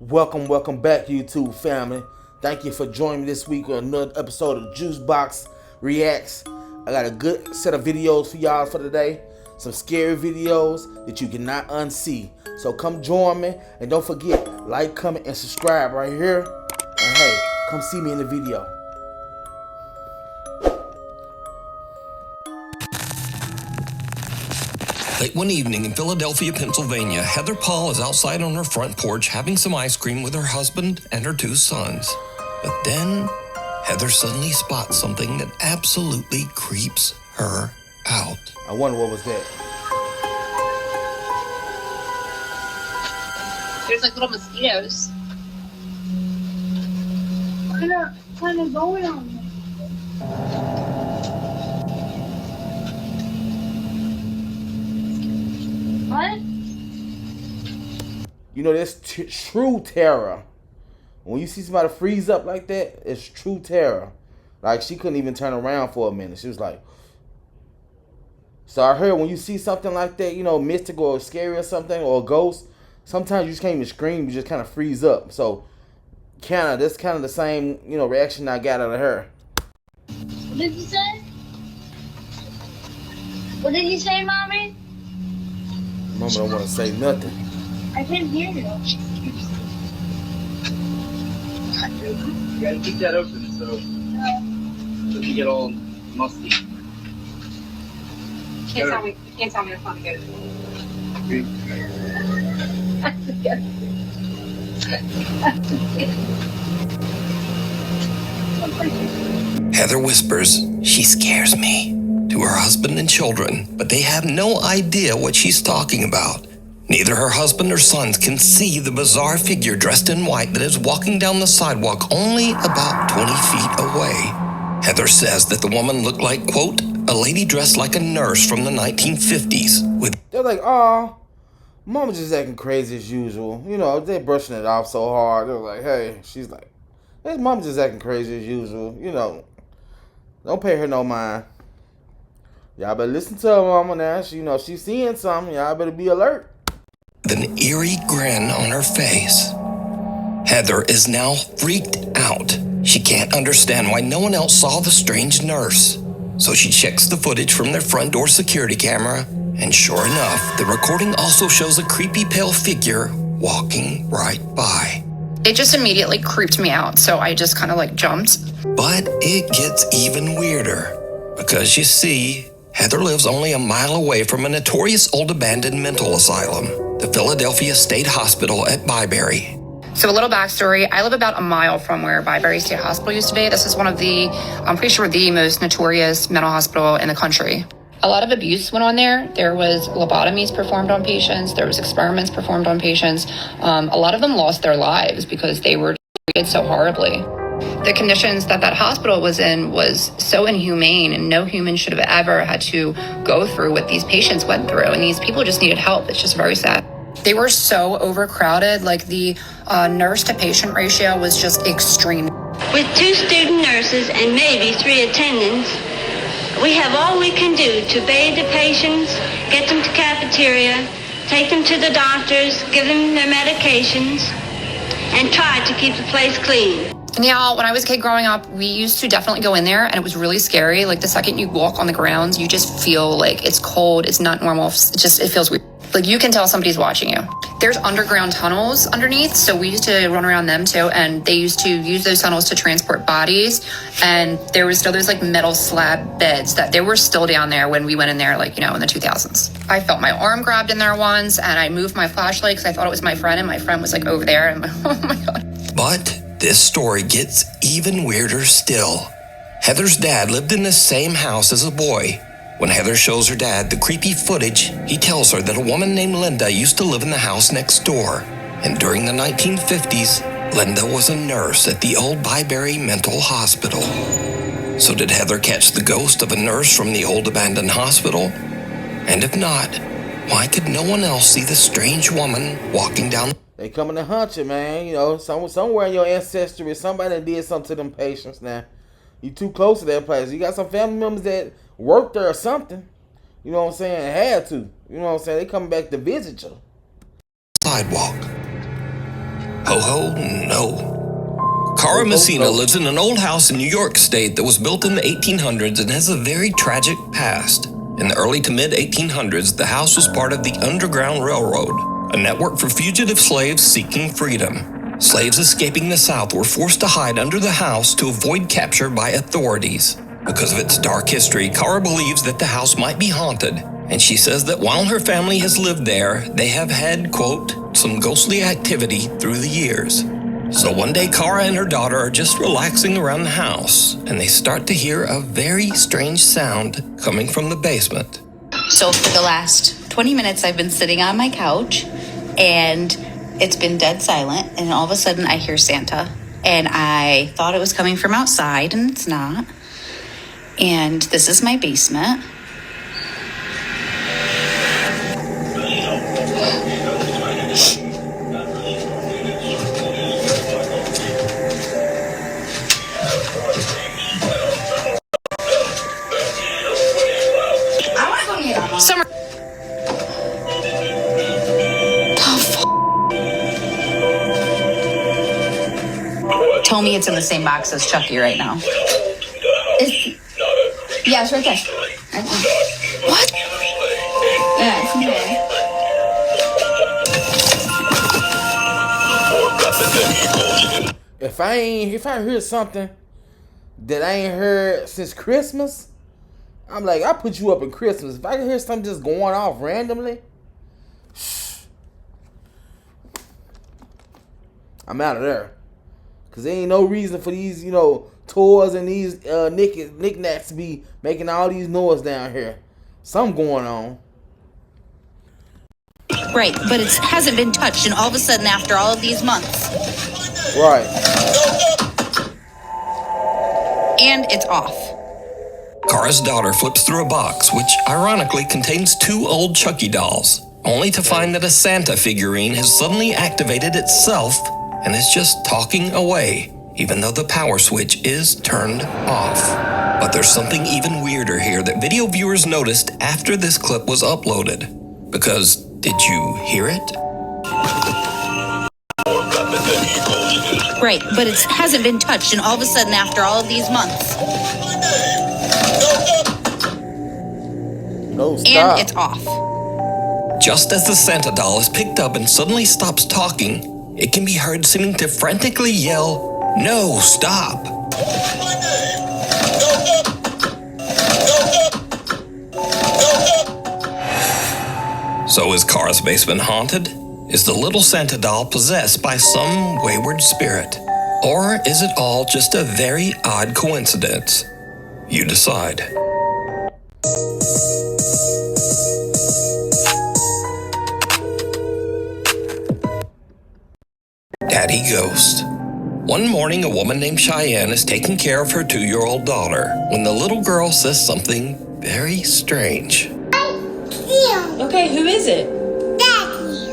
Welcome back, YouTube family. Thank you for joining me this week on another episode of JuiceBox Reacts. I got a good set of videos for y'all for today. Some scary videos that you cannot unsee. So come join me, and don't forget, like, comment, and subscribe right here. And hey, come see me in the video. Late one evening in Philadelphia, Pennsylvania, Heather Paul is outside on her front porch having some ice cream with her husband and her two sons. But then, Heather suddenly spots something that absolutely creeps her out. I wonder what was that. There's like little mosquitoes. What is going on? What? You know, that's true terror. When you see somebody freeze up like that, it's true terror. Like, she couldn't even turn around for a minute. She was like... So I heard when you see something like that, you know, mystical or scary or something, or a ghost, sometimes you just can't even scream, you just kind of freeze up. So, that's kind of the same, you know, reaction I got out of her. What did you say? What did you say, Mommy? Mama don't want to say nothing. I can't hear you. You gotta keep that open so it doesn't get all musty. Can't tell me if I'm good. Heather whispers, "She scares me," to her husband and children, but they have no idea what she's talking about. Neither her husband or sons can see the bizarre figure dressed in white that is walking down the sidewalk only about 20 feet away. Heather says that the woman looked like, quote, a lady dressed like a nurse from the 1950s. They're like, oh, Mama just acting crazy as usual. You know, they're brushing it off so hard. They're like, hey, she's like, hey, Mama just acting crazy as usual. You know, don't pay her no mind. Y'all better listen to her mama now. She, you know, she's seeing something. Y'all better be alert. With an eerie grin on her face. Heather is now freaked out. She can't understand why no one else saw the strange nurse. So she checks the footage from their front door security camera, and sure enough, the recording also shows a creepy pale figure walking right by. It just immediately creeped me out, so I just kind of like jumped. But it gets even weirder, because you see, Heather lives only a mile away from a notorious old abandoned mental asylum, the Philadelphia State Hospital at Byberry. So a little backstory, I live about a mile from where Byberry State Hospital used to be. This is one of the, I'm pretty sure, the most notorious mental hospital in the country. A lot of abuse went on there. There was lobotomies performed on patients. There was experiments performed on patients. A lot of them lost their lives because they were treated so horribly. The conditions that hospital was in was so inhumane, and no human should have ever had to go through what these patients went through. And these people just needed help. It's just very sad. They were so overcrowded, like the nurse to patient ratio was just extreme. With 2 student nurses and maybe 3 attendants, we have all we can do to bathe the patients, get them to cafeteria, take them to the doctors, give them their medications, and try to keep the place clean. And yeah, when I was a kid growing up, we used to definitely go in there, and it was really scary. Like the second you walk on the grounds, you just feel like it's cold, it's not normal, it feels weird. Like you can tell somebody's watching you. There's underground tunnels underneath, so we used to run around them too, and they used to use those tunnels to transport bodies, and there was still those like metal slab beds that they were still down there when we went in there, like, you know, in the 2000s. I felt my arm grabbed in there once, and I moved my flashlight because I thought it was my friend, and my friend was like over there, and I'm like, oh my God. But this story gets even weirder still. Heather's dad lived in the same house as a boy. When Heather shows her dad the creepy footage, he tells her that a woman named Linda used to live in the house next door. And during the 1950s, Linda was a nurse at the old Byberry Mental Hospital. So did Heather catch the ghost of a nurse from the old abandoned hospital? And if not, why could no one else see the strange woman walking down? They coming to hunt you, man. You know, somewhere in your ancestry, somebody did something to them patients now. You too close to that place. You got some family members that work there or something. You know what I'm saying? It had to. You know what I'm saying? They coming back to visit you. Sidewalk. Ho ho, no. Cara Messina lives in an old house in New York State that was built in the 1800s and has a very tragic past. In the early to mid 1800s, the house was part of the Underground Railroad, a network for fugitive slaves seeking freedom. Slaves escaping the South were forced to hide under the house to avoid capture by authorities. Because of its dark history, Cara believes that the house might be haunted, and she says that while her family has lived there, they have had, quote, some ghostly activity through the years. So one day, Cara and her daughter are just relaxing around the house, and they start to hear a very strange sound coming from the basement. So for the last 20 minutes, I've been sitting on my couch, and it's been dead silent, and all of a sudden I hear Santa, and I thought it was coming from outside, and it's not. And this is my basement. Summer. Told me it's in the same box as Chucky right now. Yeah, it's right there. What? Yeah, it's in there. If I hear something that I ain't heard since Christmas, I'm like, I put you up in Christmas. If I can hear something just going off randomly, I'm out of there. Cause there ain't no reason for these, toys and these knickknacks to be making all these noise down here. Something going on. Right, but it hasn't been touched, and all of a sudden, after all of these months. Right. And it's off. Cara's daughter flips through a box, which ironically contains 2 old Chucky dolls, only to find that a Santa figurine has suddenly activated itself and is just talking away, even though the power switch is turned off. But there's something even weirder here that video viewers noticed after this clip was uploaded. Because, did you hear it? Right, but it hasn't been touched, and all of a sudden, after all of these months. No, stop. And it's off. Just as the Santa doll is picked up and suddenly stops talking, it can be heard seeming to frantically yell, "No, stop!" So is Cara's basement haunted? Is the little Santa doll possessed by some wayward spirit? Or is it all just a very odd coincidence? You decide. Daddy Ghost. One morning, a woman named Cheyenne is taking care of her 2-year-old daughter when the little girl says something very strange. Okay, who is it? Daddy.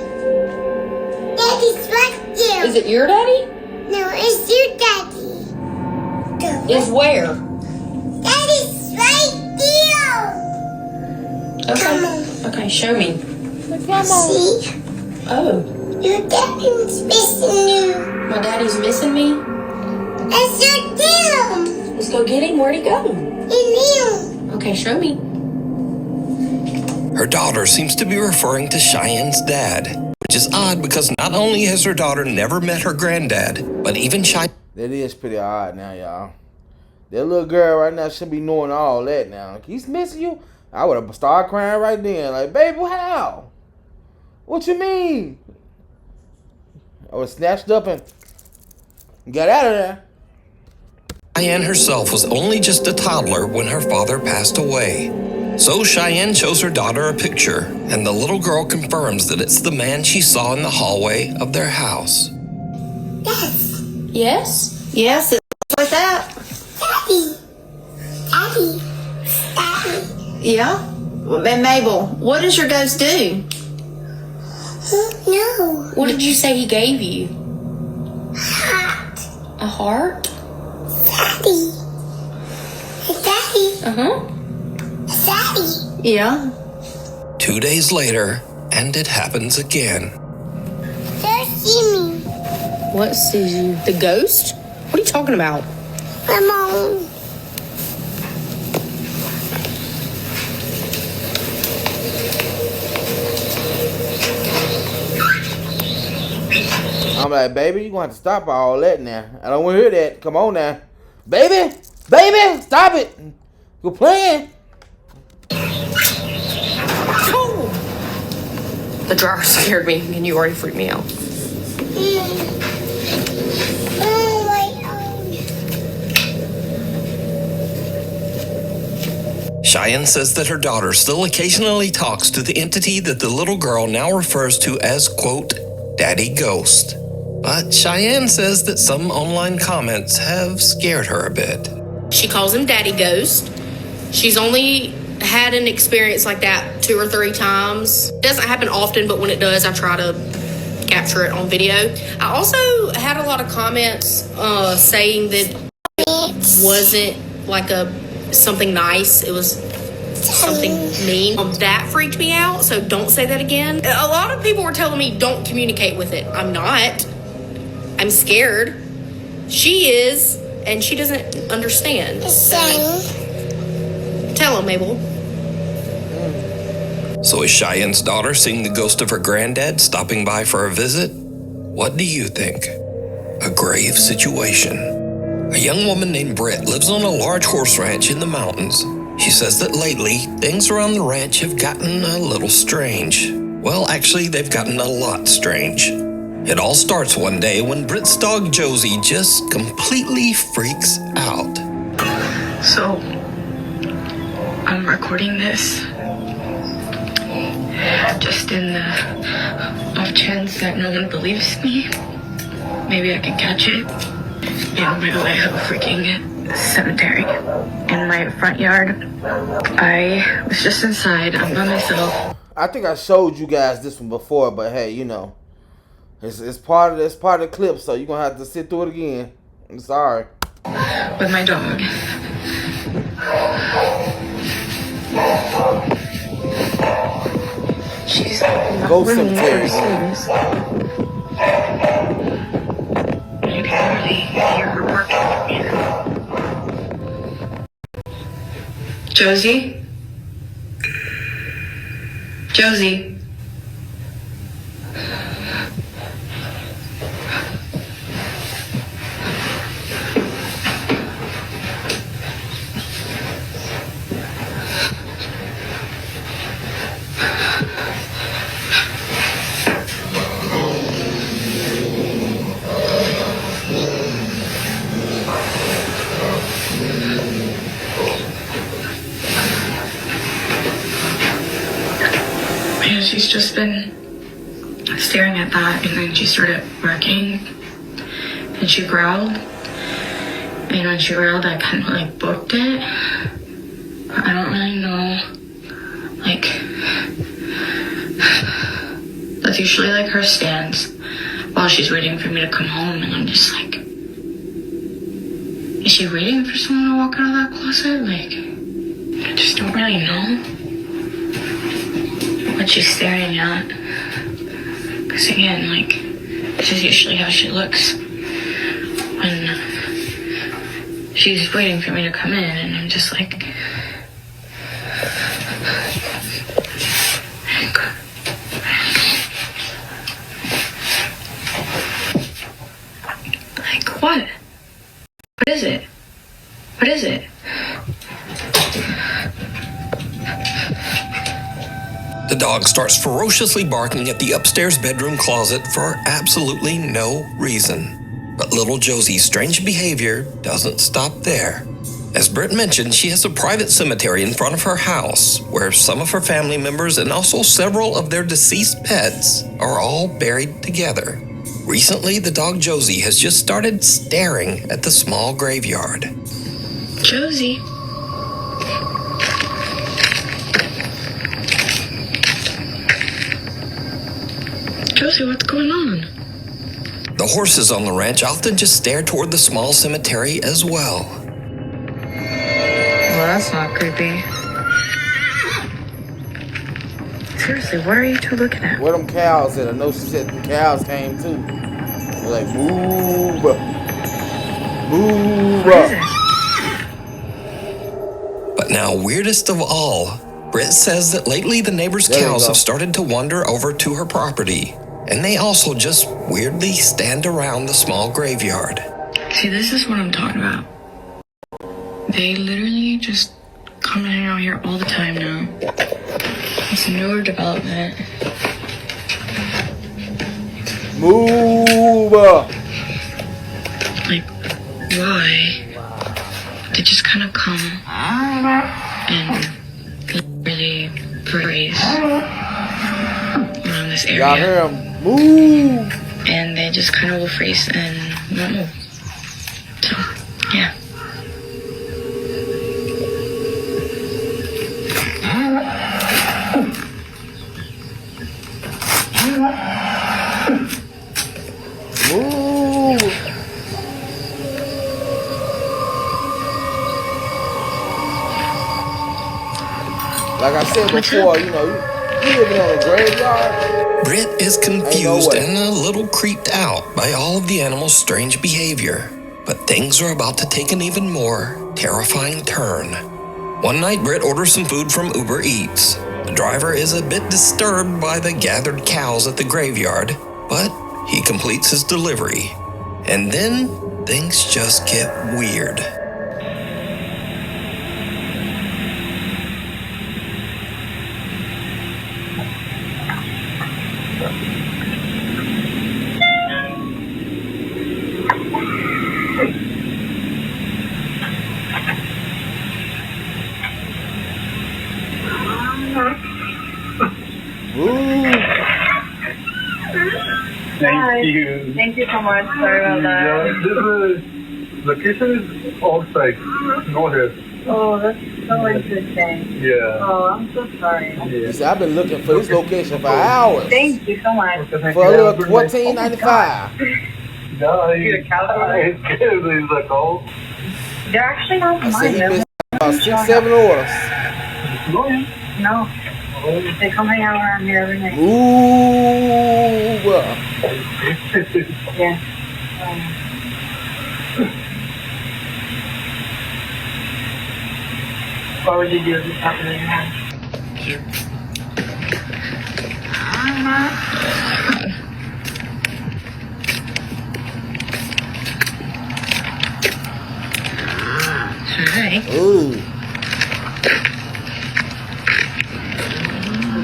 Daddy's right there. Is it your daddy? No, it's your daddy. Is where? Daddy's right there. Okay. Come on. Okay, show me. See? Oh, Your daddy's missing you. my daddy's missing me? That's your him. Let's go get him. Where'd he go? In him. Okay, show me. Her daughter seems to be referring to Cheyenne's dad, which is odd because not only has her daughter never met her granddad, but even Cheyenne. That is pretty odd now, y'all. That little girl right now should be knowing all that now. He's missing you? I would have started crying right then. Like, baby, how? What you mean? I was snatched up and got out of there. Cheyenne herself was only just a toddler when her father passed away. So Cheyenne shows her daughter a picture, and the little girl confirms that it's the man she saw in the hallway of their house. Yes. Yes? Yes, it's like that. Daddy. Daddy. Daddy. Yeah? And Mabel, what does your ghost do? No. What did you say he gave you? Hot. A heart? Daddy. Hey, Daddy. Uh-huh. Daddy. Yeah? 2 days later, and it happens again. Just see me. What sees you? The ghost? What are you talking about? My mom. I'm like, baby, you gonna have to stop all that now. I don't want to hear that. Come on now. Baby, baby, stop it. You're playing. Oh! The dryer scared me, and you already freaked me out. Oh my God. Cheyenne says that her daughter still occasionally talks to the entity that the little girl now refers to as, quote, Daddy Ghost. But Cheyenne says that some online comments have scared her a bit. She calls him Daddy Ghost. She's only had an experience like that 2 or 3 times. It doesn't happen often, but when it does, I try to capture it on video. I also had a lot of comments saying that it wasn't like something nice. It was something mean. That freaked me out, so don't say that again. A lot of people were telling me don't communicate with it. I'm not. I'm scared. She is, and she doesn't understand. So, tell him, Mabel. So is Cheyenne's daughter seeing the ghost of her granddad stopping by for a visit? What do you think? A grave situation. A young woman named Britt lives on a large horse ranch in the mountains. She says that lately, things around the ranch have gotten a little strange. Well, actually, they've gotten a lot strange. It all starts one day when Britt's dog Josie just completely freaks out. So, I'm recording this just in the off chance that no one believes me. Maybe I can catch it. In the way of a freaking cemetery in my front yard. I was just inside. I'm by myself. I think I showed you guys this one before, but hey, you know, it's part of the clip, so you're gonna have to sit through it again. I'm sorry. With my dog. She's Go cemetery. You can really hear her barking. Josie? Josie? And she's just been staring at that, and then she started barking, and she growled, and when she growled, I kind of like booked it, but I don't really know, like, that's usually like her stance while she's waiting for me to come home, and I'm just like, is she waiting for someone to walk out of that closet? Like, I just don't really know what she's staring at. Because again, like, this is usually how she looks when she's waiting for me to come in, and I'm just like, what? What is it? What is it? The dog starts ferociously barking at the upstairs bedroom closet for absolutely no reason. But little Josie's strange behavior doesn't stop there. As Britt mentioned, she has a private cemetery in front of her house where some of her family members and also several of their deceased pets are all buried together. Recently, the dog Josie has just started staring at the small graveyard. Josie? Josie, what's going on? The horses on the ranch often just stare toward the small cemetery as well. Well, that's not creepy. Seriously, what are you two looking at? Where them cows at? I know she said the cows came too. They're like, move. Move. What is it? But now, weirdest of all, Britt says that lately the neighbors' There you cows go. have started to wander over to her property, and they also just weirdly stand around the small graveyard. See, this is what I'm talking about. They literally just come and hang out here all the time now. It's a newer development. Move. Like, why? They just kind of come and literally freeze around this Y'all area. hear him? Move. And they just kind of will freeze and won't move. So, yeah. Move. Like I said before, you know, you living on a graveyard. Britt is confused way. and a little creeped out by all of the animals' strange behavior. But things are about to take an even more terrifying turn. One night, Britt orders some food from Uber Eats. The driver is a bit disturbed by the gathered cows at the graveyard, but he completes his delivery. And then things just get weird. Move. Thank you. Thank you so much. Sorry about that. This is location is outside. Go ahead. Oh, that's so interesting. Yeah. Oh, I'm so sorry. You see, I've been looking for this location for hours. Thank you so much. For a little $14.95. No, You're a cow. it's good. It's like, oh. They're actually not I mine. see you They're missed about 6-7 orders. Go ahead. No. They come hang out around here every night. Move. Yeah. What would you do if this happened in your house? Hi. Ooh.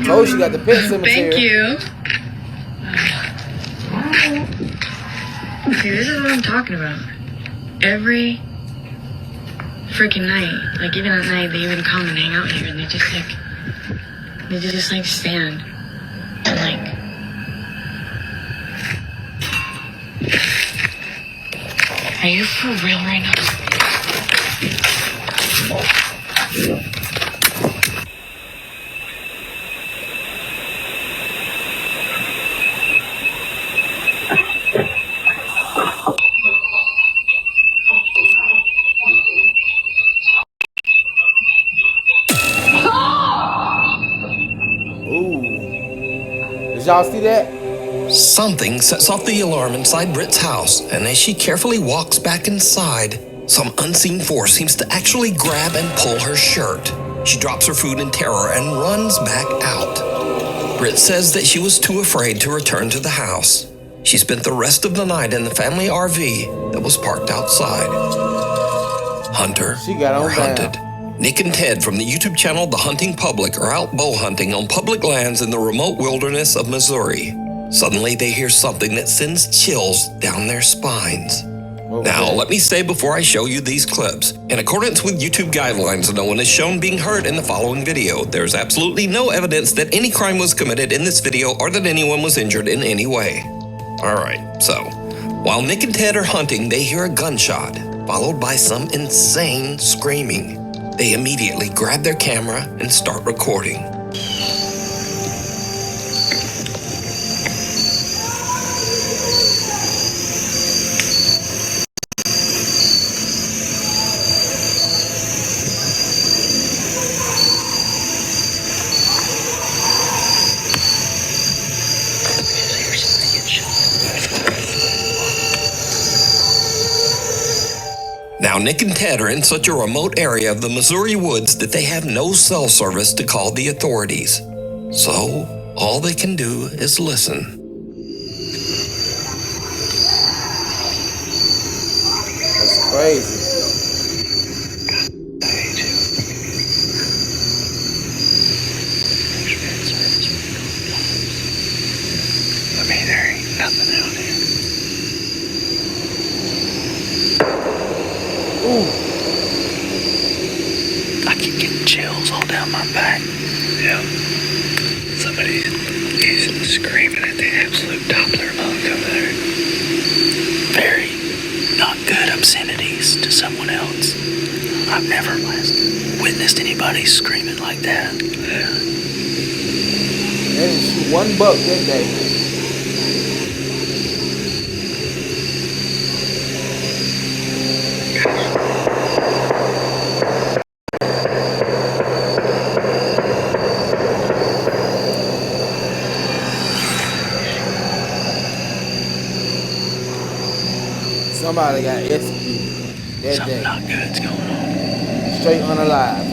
Oh, she got the pet cemetery. Thank you. See, this is what I'm talking about. Every freaking night, like even at night, they even come and hang out here, and they just like stand and like. Are you for real right now? Ooh. Did y'all see that? Something sets off the alarm inside Britt's house, and as she carefully walks back inside, some unseen force seems to actually grab and pull her shirt. She drops her food in terror and runs back out. Britt says that she was too afraid to return to the house. She spent the rest of the night in the family RV that was parked outside. Hunter She got on or hunted. Nick and Ted from the YouTube channel The Hunting Public are out bow hunting on public lands in the remote wilderness of Missouri. Suddenly, they hear something that sends chills down their spines. Now, let me say before I show you these clips, in accordance with YouTube guidelines, no one is shown being hurt in the following video. There's absolutely no evidence that any crime was committed in this video or that anyone was injured in any way. Alright, so, while Nick and Ted are hunting, they hear a gunshot, followed by some insane screaming. They immediately grab their camera and start recording. Now, Nick and Ted are in such a remote area of the Missouri woods that they have no cell service to call the authorities. So, all they can do is listen. That's crazy. I mean, there ain't nothing out here. Ooh. I keep getting chills all down my back. Yeah. Somebody's screaming at the absolute top of their lungs over there. Very not good obscenities to someone else. I've never witnessed anybody screaming like that. Yeah. They didn't shoot $1 that day. Somebody got executed that Something day. not good's going on. Straight unalive.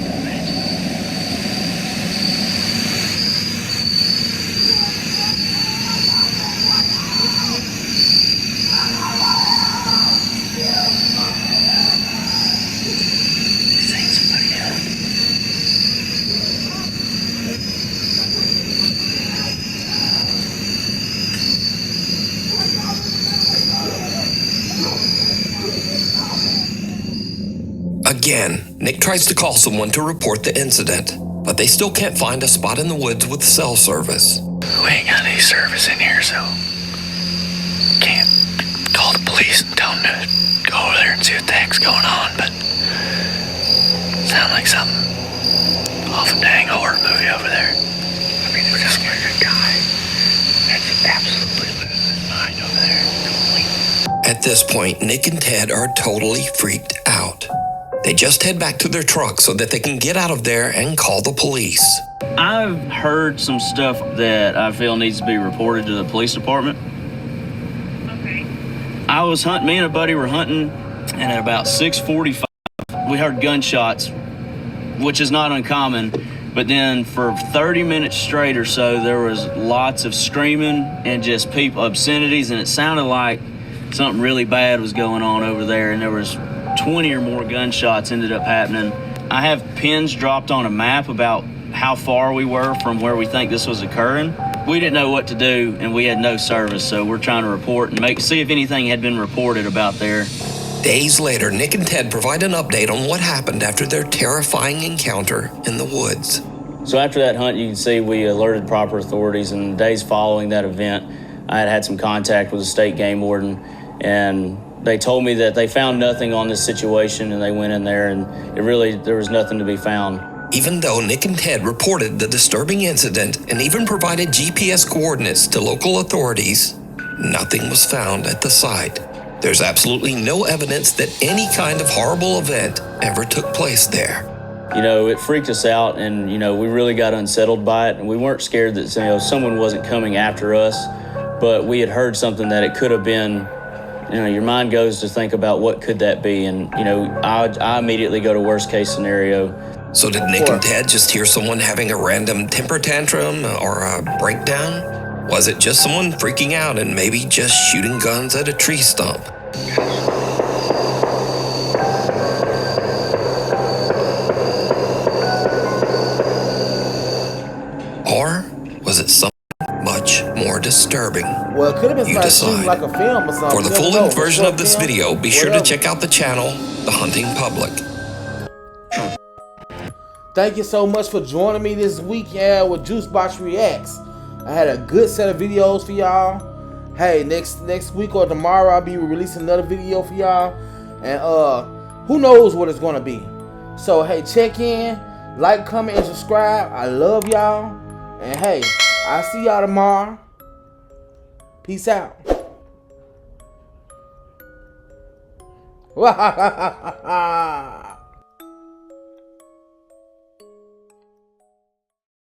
He's saying somebody else. Again, Nick tries to call someone to report the incident, but they still can't find a spot in the woods with cell service. We ain't got any service in here, so can't call the police and tell them to go over there and see what the heck's going on, but sound like something off a dang horror movie over there. I mean, it sounds like a guy that's absolutely losing his mind over there. At this point, Nick and Ted are totally freaked out. They just head back to their truck so that they can get out of there and call the police. I've heard some stuff that I feel needs to be reported to the police department. Okay. Me and a buddy were hunting, and at about 6:45, we heard gunshots, which is not uncommon. But then for 30 minutes straight or so, there was lots of screaming and just people obscenities, and it sounded like something really bad was going on over there, and there was 20 or more gunshots ended up happening. I have pins dropped on a map about how far we were from where we think this was occurring. We didn't know what to do, and we had no service, so we're trying to report and see if anything had been reported about there. Days later, Nick and Ted provide an update on what happened after their terrifying encounter in the woods. So after that hunt, you can see we alerted proper authorities, and the days following that event, I had some contact with the state game warden, and they told me that they found nothing on this situation, and they went in there, and there was nothing to be found. Even though Nick and Ted reported the disturbing incident and even provided GPS coordinates to local authorities, nothing was found at the site. There's absolutely no evidence that any kind of horrible event ever took place there. You know, it freaked us out, and, you know, we really got unsettled by it, and we weren't scared that, you know, someone wasn't coming after us, but we had heard something that it could have been. You know, your mind goes to think about what could that be, and, you know, I immediately go to worst case scenario. So did Nick and Ted just hear someone having a random temper tantrum or a breakdown? Was it just someone freaking out and maybe just shooting guns at a tree stump? Or was it something much more disturbing? Well, it could have been You decide. like a film or something. For the full-length version of this video, be sure to check out the channel, The Hunting Public. Thank you so much for joining me this week, with JuiceBoxReacts. I had a good set of videos for y'all. Hey, next week or tomorrow, I'll be releasing another video for y'all. And who knows what it's going to be. So, hey, check in, like, comment, and subscribe. I love y'all. And, hey, I'll see y'all tomorrow. Peace out.